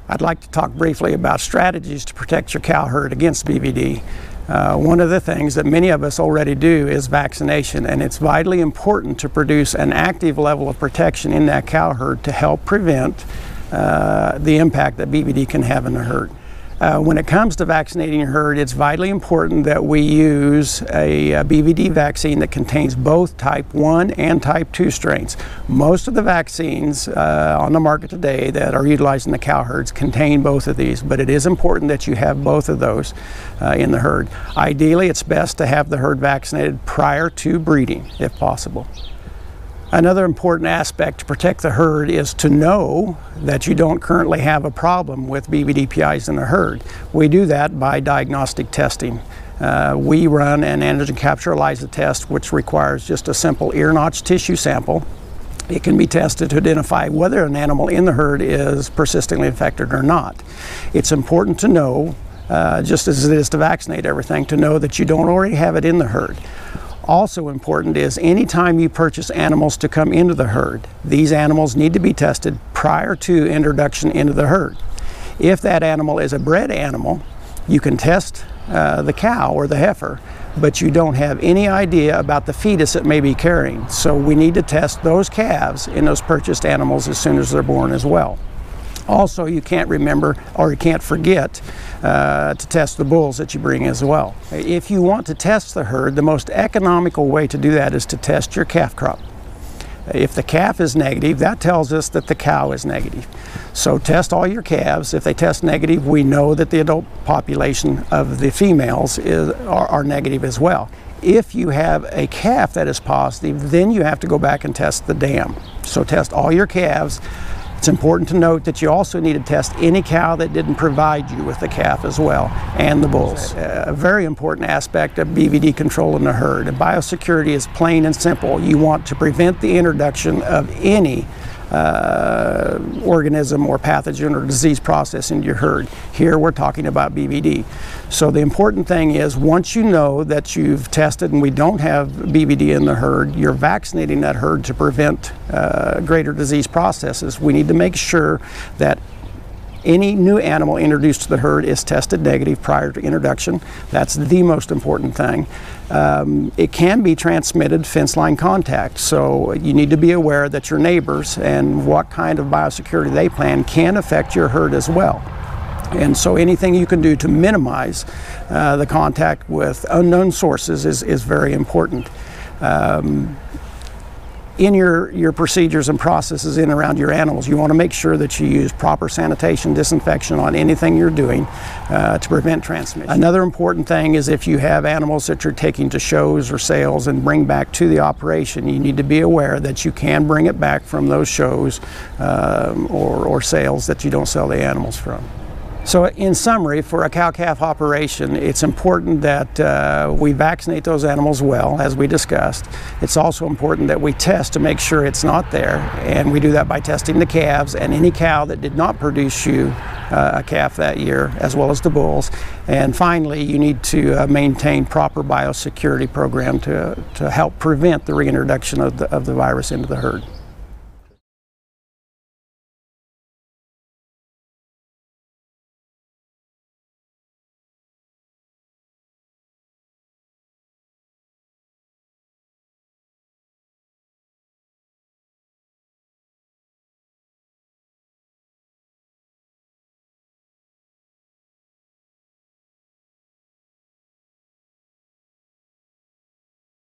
I'd like to talk briefly about strategies to protect your cow herd against BVD. One of the things that many of us already do is vaccination, and it's vitally important to produce an active level of protection in that cow herd to help prevent the impact that BVD can have in the herd. When it comes to vaccinating your herd, it's vitally important that we use a BVD vaccine that contains both type 1 and type 2 strains. Most of the vaccines on the market today that are utilized in the cow herds contain both of these, but it is important that you have both of those in the herd. Ideally, it's best to have the herd vaccinated prior to breeding, if possible. Another important aspect to protect the herd is to know that you don't currently have a problem with BVD-PIs in the herd. We do that by diagnostic testing. We run an antigen capture ELISA test, which requires just a simple ear notch tissue sample. It can be tested to identify whether an animal in the herd is persistently infected or not. It's important to know, just as it is to vaccinate everything, to know that you don't already have it in the herd. Also important is anytime you purchase animals to come into the herd, these animals need to be tested prior to introduction into the herd. If that animal is a bred animal, you can test the cow or the heifer, but you don't have any idea about the fetus it may be carrying. So we need to test those calves in those purchased animals as soon as they're born as well. Also, you can't remember or you can't forget to test the bulls that you bring as well. If you want to test the herd, the most economical way to do that is to test your calf crop. If the calf is negative, that tells us that the cow is negative. So test all your calves. If they test negative, we know that the adult population of the females are negative as well. If you have a calf that is positive, then you have to go back and test the dam. So test all your calves. It's important to note that you also need to test any cow that didn't provide you with the calf as well, and the bulls. A very important aspect of BVD control in the herd. And biosecurity is plain and simple. You want to prevent the introduction of any organism or pathogen or disease process into your herd. Here we're talking about BVD. So the important thing is, once you know that you've tested and we don't have BVD in the herd, you're vaccinating that herd to prevent greater disease processes. We need to make sure that any new animal introduced to the herd is tested negative prior to introduction. That's the most important thing. It can be transmitted fence line contact, so you need to be aware that your neighbors and what kind of biosecurity they plan can affect your herd as well. And so anything you can do to minimize the contact with unknown sources is very important. In your procedures and processes in and around your animals, you want to make sure that you use proper sanitation, disinfection on anything you're doing to prevent transmission. Another important thing is if you have animals that you're taking to shows or sales and bring back to the operation, you need to be aware that you can bring it back from those shows or sales that you don't sell the animals from. So in summary, for a cow-calf operation, it's important that we vaccinate those animals well, as we discussed. It's also important that we test to make sure it's not there, and we do that by testing the calves and any cow that did not produce you a calf that year, as well as the bulls. And finally, you need to maintain proper biosecurity program to help prevent the reintroduction of the virus into the herd.